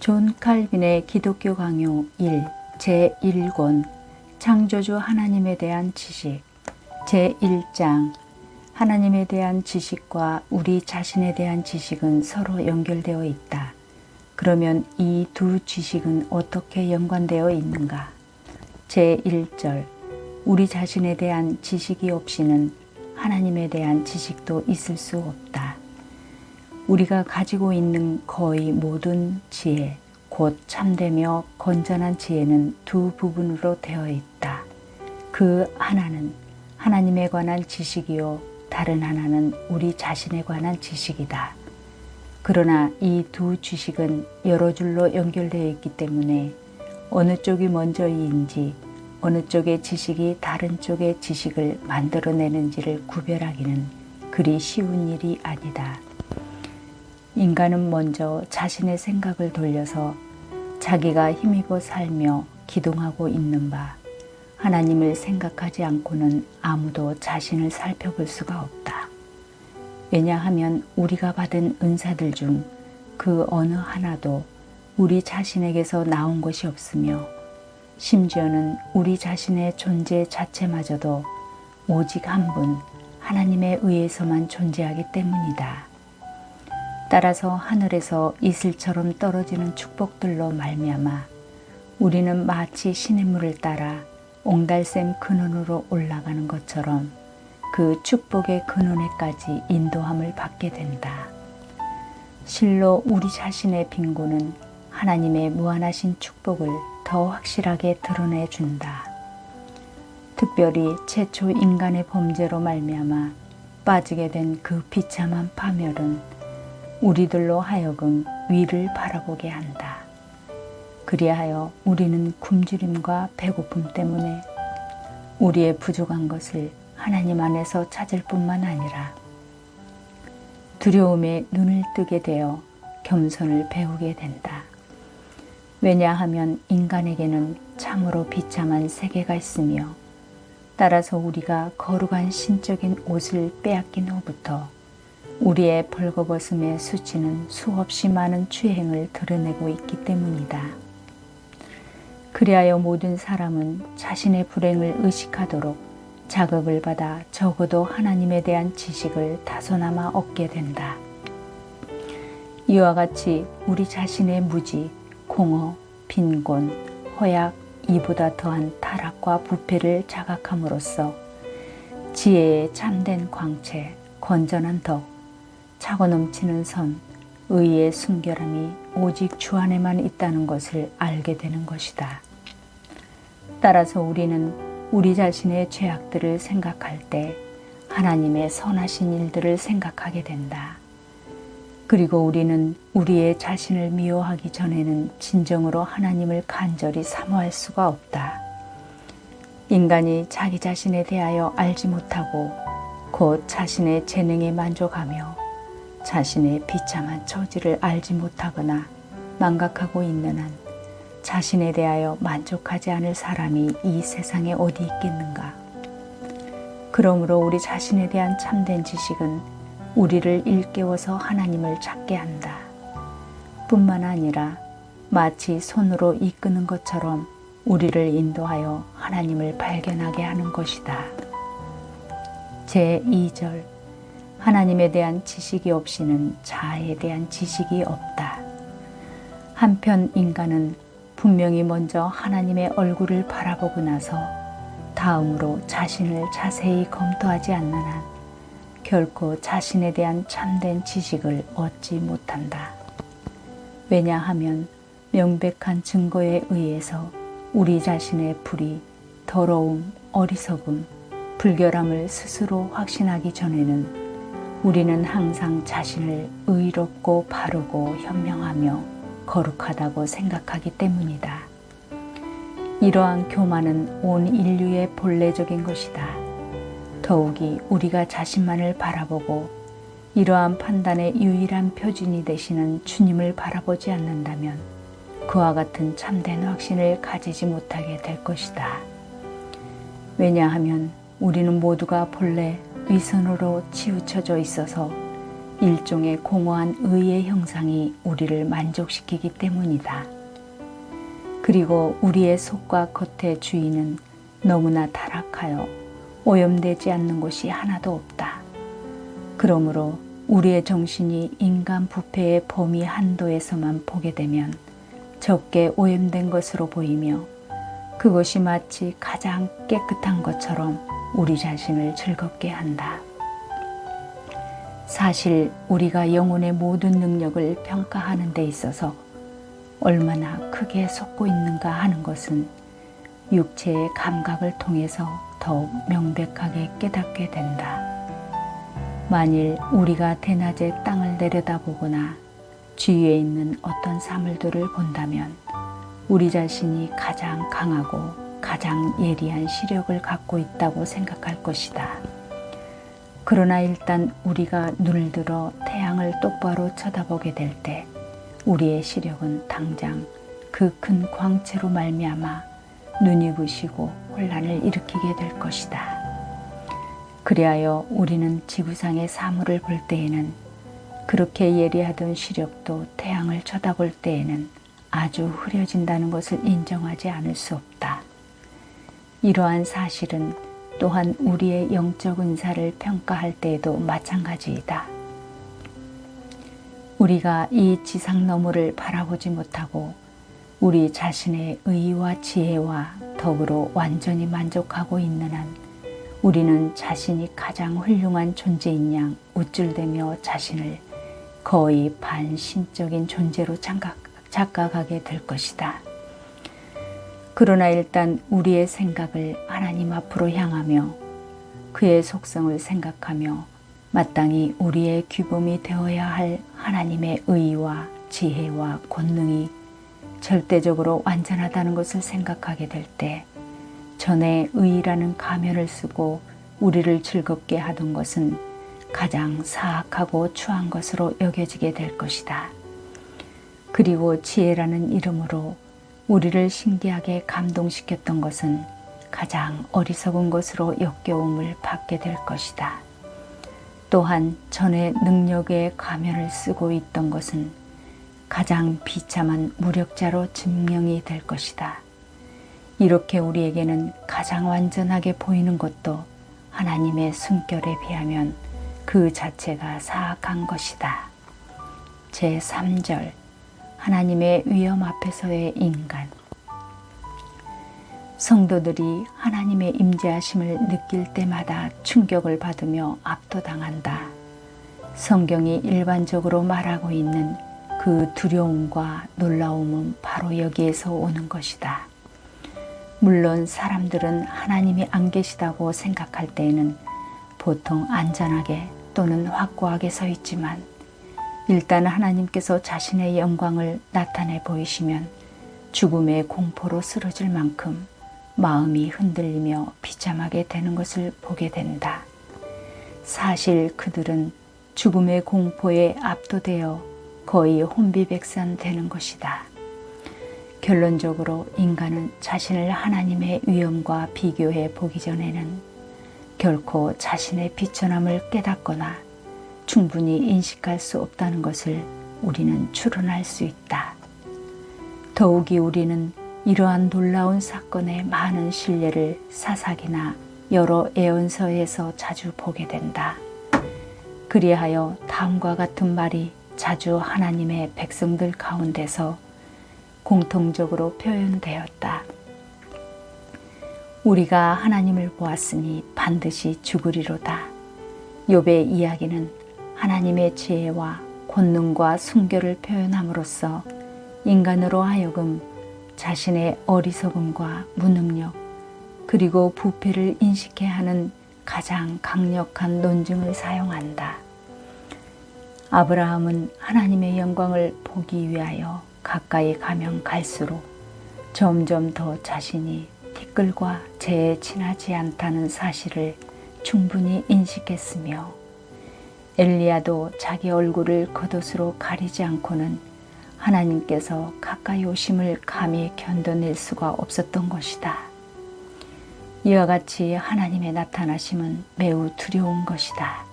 존 칼빈의 기독교 강요 1 제1권 창조주 하나님에 대한 지식 제1장 하나님에 대한 지식과 우리 자신에 대한 지식은 서로 연결되어 있다. 그러면 이 두 지식은 어떻게 연관되어 있는가? 제1절 우리 자신에 대한 지식이 없이는 하나님에 대한 지식도 있을 수 없다. 우리가 가지고 있는 거의 모든 지혜, 곧 참되며 건전한 지혜는 두 부분으로 되어 있다. 그 하나는 하나님에 관한 지식이요, 다른 하나는 우리 자신에 관한 지식이다. 그러나 이 두 지식은 여러 줄로 연결되어 있기 때문에 어느 쪽이 먼저인지, 어느 쪽의 지식이 다른 쪽의 지식을 만들어내는지를 구별하기는 그리 쉬운 일이 아니다. 인간은 먼저 자신의 생각을 돌려서 자기가 힘입어 살며 기동하고 있는 바 하나님을 생각하지 않고는 아무도 자신을 살펴볼 수가 없다. 왜냐하면 우리가 받은 은사들 중 그 어느 하나도 우리 자신에게서 나온 것이 없으며 심지어는 우리 자신의 존재 자체마저도 오직 한 분 하나님에 의해서만 존재하기 때문이다. 따라서 하늘에서 이슬처럼 떨어지는 축복들로 말미암아 우리는 마치 시냇물을 따라 옹달샘 근원으로 올라가는 것처럼 그 축복의 근원에까지 인도함을 받게 된다. 실로 우리 자신의 빈곤은 하나님의 무한하신 축복을 더 확실하게 드러내준다. 특별히 최초 인간의 범죄로 말미암아 빠지게 된 그 비참한 파멸은 우리들로 하여금 위를 바라보게 한다. 그리하여 우리는 굶주림과 배고픔 때문에 우리의 부족한 것을 하나님 안에서 찾을 뿐만 아니라 두려움에 눈을 뜨게 되어 겸손을 배우게 된다. 왜냐하면 인간에게는 참으로 비참한 세계가 있으며 따라서 우리가 거룩한 신적인 옷을 빼앗긴 후부터 우리의 벌거벗음의 수치는 수없이 많은 죄행을 드러내고 있기 때문이다. 그리하여 모든 사람은 자신의 불행을 의식하도록 자극을 받아 적어도 하나님에 대한 지식을 다소나마 얻게 된다. 이와 같이 우리 자신의 무지, 공허, 빈곤, 허약, 이보다 더한 타락과 부패를 자각함으로써 지혜의 참된 광채, 건전한 덕, 차고 넘치는 선, 의의 순결함이 오직 주 안에만 있다는 것을 알게 되는 것이다. 따라서 우리는 우리 자신의 죄악들을 생각할 때 하나님의 선하신 일들을 생각하게 된다. 그리고 우리는 우리의 자신을 미워하기 전에는 진정으로 하나님을 간절히 사모할 수가 없다. 인간이 자기 자신에 대하여 알지 못하고 곧 자신의 재능에 만족하며 자신의 비참한 처지를 알지 못하거나 망각하고 있는 한 자신에 대하여 만족하지 않을 사람이 이 세상에 어디 있겠는가? 그러므로 우리 자신에 대한 참된 지식은 우리를 일깨워서 하나님을 찾게 한다. 뿐만 아니라 마치 손으로 이끄는 것처럼 우리를 인도하여 하나님을 발견하게 하는 것이다. 제2절 하나님에 대한 지식이 없이는 자아에 대한 지식이 없다. 한편 인간은 분명히 먼저 하나님의 얼굴을 바라보고 나서 다음으로 자신을 자세히 검토하지 않는 한 결코 자신에 대한 참된 지식을 얻지 못한다. 왜냐하면 명백한 증거에 의해서 우리 자신의 불의, 더러움, 어리석음, 불결함을 스스로 확신하기 전에는 우리는 항상 자신을 의롭고 바르고 현명하며 거룩하다고 생각하기 때문이다. 이러한 교만은 온 인류의 본래적인 것이다. 더욱이 우리가 자신만을 바라보고 이러한 판단의 유일한 표준이 되시는 주님을 바라보지 않는다면 그와 같은 참된 확신을 가지지 못하게 될 것이다. 왜냐하면 우리는 모두가 본래 위선으로 치우쳐져 있어서 일종의 공허한 의의 형상이 우리를 만족시키기 때문이다. 그리고 우리의 속과 겉의 주인은 너무나 타락하여 오염되지 않는 곳이 하나도 없다. 그러므로 우리의 정신이 인간 부패의 범위 한도에서만 보게 되면 적게 오염된 것으로 보이며 그것이 마치 가장 깨끗한 것처럼 우리 자신을 즐겁게 한다. 사실 우리가 영혼의 모든 능력을 평가하는 데 있어서 얼마나 크게 속고 있는가 하는 것은 육체의 감각을 통해서 더욱 명백하게 깨닫게 된다. 만일 우리가 대낮에 땅을 내려다보거나 주위에 있는 어떤 사물들을 본다면 우리 자신이 가장 강하고 가장 예리한 시력을 갖고 있다고 생각할 것이다. 그러나 일단 우리가 눈을 들어 태양을 똑바로 쳐다보게 될 때 우리의 시력은 당장 그 큰 광채로 말미암아 눈이 부시고 혼란을 일으키게 될 것이다. 그리하여 우리는 지구상의 사물을 볼 때에는 그렇게 예리하던 시력도 태양을 쳐다볼 때에는 아주 흐려진다는 것을 인정하지 않을 수 없다. 이러한 사실은 또한 우리의 영적 은사를 평가할 때에도 마찬가지이다. 우리가 이 지상 너머를 바라보지 못하고 우리 자신의 의와 지혜와 덕으로 완전히 만족하고 있는 한 우리는 자신이 가장 훌륭한 존재인 양 우쭐대며 자신을 거의 반신적인 존재로 착각하게 될 것이다. 그러나 일단 우리의 생각을 하나님 앞으로 향하며 그의 속성을 생각하며 마땅히 우리의 규범이 되어야 할 하나님의 의와 지혜와 권능이 절대적으로 완전하다는 것을 생각하게 될 때 전에 의라는 가면을 쓰고 우리를 즐겁게 하던 것은 가장 사악하고 추한 것으로 여겨지게 될 것이다. 그리고 지혜라는 이름으로 우리를 신기하게 감동시켰던 것은 가장 어리석은 것으로 역겨움을 받게 될 것이다. 또한 전에 능력의 가면을 쓰고 있던 것은 가장 비참한 무력자로 증명이 될 것이다. 이렇게 우리에게는 가장 완전하게 보이는 것도 하나님의 숨결에 비하면 그 자체가 사악한 것이다. 제3절 하나님의 위엄 앞에서의 인간. 성도들이 하나님의 임재하심을 느낄 때마다 충격을 받으며 압도당한다. 성경이 일반적으로 말하고 있는 그 두려움과 놀라움은 바로 여기에서 오는 것이다. 물론 사람들은 하나님이 안 계시다고 생각할 때에는 보통 안전하게 또는 확고하게 서 있지만 일단 하나님께서 자신의 영광을 나타내 보이시면 죽음의 공포로 쓰러질 만큼 마음이 흔들리며 비참하게 되는 것을 보게 된다. 사실 그들은 죽음의 공포에 압도되어 거의 혼비백산되는 것이다. 결론적으로 인간은 자신을 하나님의 위엄과 비교해 보기 전에는 결코 자신의 비천함을 깨닫거나 충분히 인식할 수 없다는 것을 우리는 추론할 수 있다. 더욱이 우리는 이러한 놀라운 사건의 많은 신뢰를 사사기나 여러 예언서에서 자주 보게 된다. 그리하여 다음과 같은 말이 자주 하나님의 백성들 가운데서 공통적으로 표현되었다. 우리가 하나님을 보았으니 반드시 죽으리로다. 욥의 이야기는 하나님의 지혜와 권능과 순결을 표현함으로써 인간으로 하여금 자신의 어리석음과 무능력 그리고 부패를 인식해야 하는 가장 강력한 논증을 사용한다. 아브라함은 하나님의 영광을 보기 위하여 가까이 가면 갈수록 점점 더 자신이 티끌과 재에 친하지 않다는 사실을 충분히 인식했으며 엘리야도 자기 얼굴을 겉옷으로 가리지 않고는 하나님께서 가까이 오심을 감히 견뎌낼 수가 없었던 것이다. 이와 같이 하나님의 나타나심은 매우 두려운 것이다.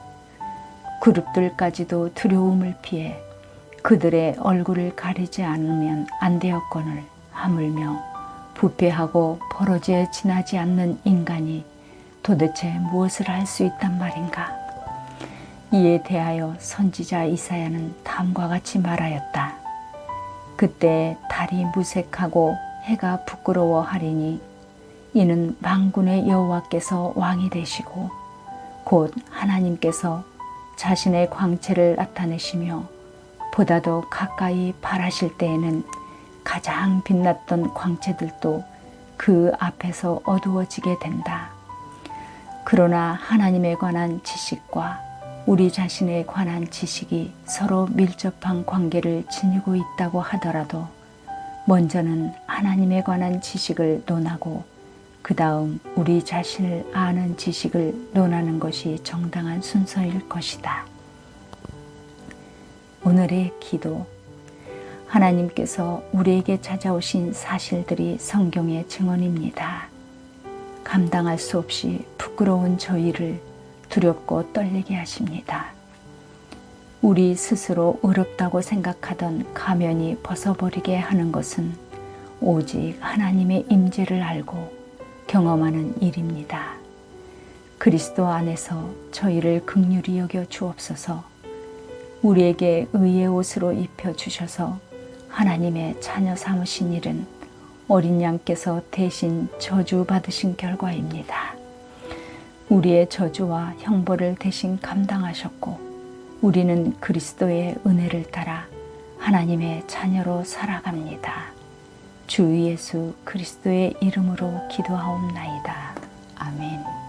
그룹들까지도 두려움을 피해 그들의 얼굴을 가리지 않으면 안 되었거늘 하물며 부패하고 버러지에 지나지 않는 인간이 도대체 무엇을 할 수 있단 말인가? 이에 대하여 선지자 이사야는 다음과 같이 말하였다. 그때 달이 무색하고 해가 부끄러워하리니 이는 만군의 여호와께서 왕이 되시고 곧 하나님께서 자신의 광채를 나타내시며 보다도 가까이 발하실 때에는 가장 빛났던 광채들도 그 앞에서 어두워지게 된다. 그러나 하나님에 관한 지식과 우리 자신에 관한 지식이 서로 밀접한 관계를 지니고 있다고 하더라도 먼저는 하나님에 관한 지식을 논하고 그 다음 우리 자신을 아는 지식을 논하는 것이 정당한 순서일 것이다. 오늘의 기도. 하나님께서 우리에게 찾아오신 사실들이 성경의 증언입니다. 감당할 수 없이 부끄러운 저희를 두렵고 떨리게 하십니다. 우리 스스로 어렵다고 생각하던 가면이 벗어버리게 하는 것은 오직 하나님의 임재를 알고 경험하는 일입니다. 그리스도 안에서 저희를 긍휼히 여겨 주옵소서. 우리에게 의의 옷으로 입혀주셔서 하나님의 자녀 삼으신 일은 어린 양께서 대신 저주 받으신 결과입니다. 우리의 저주와 형벌을 대신 감당하셨고 우리는 그리스도의 은혜를 따라 하나님의 자녀로 살아갑니다. 주 예수 그리스도의 이름으로 기도하옵나이다. 아멘.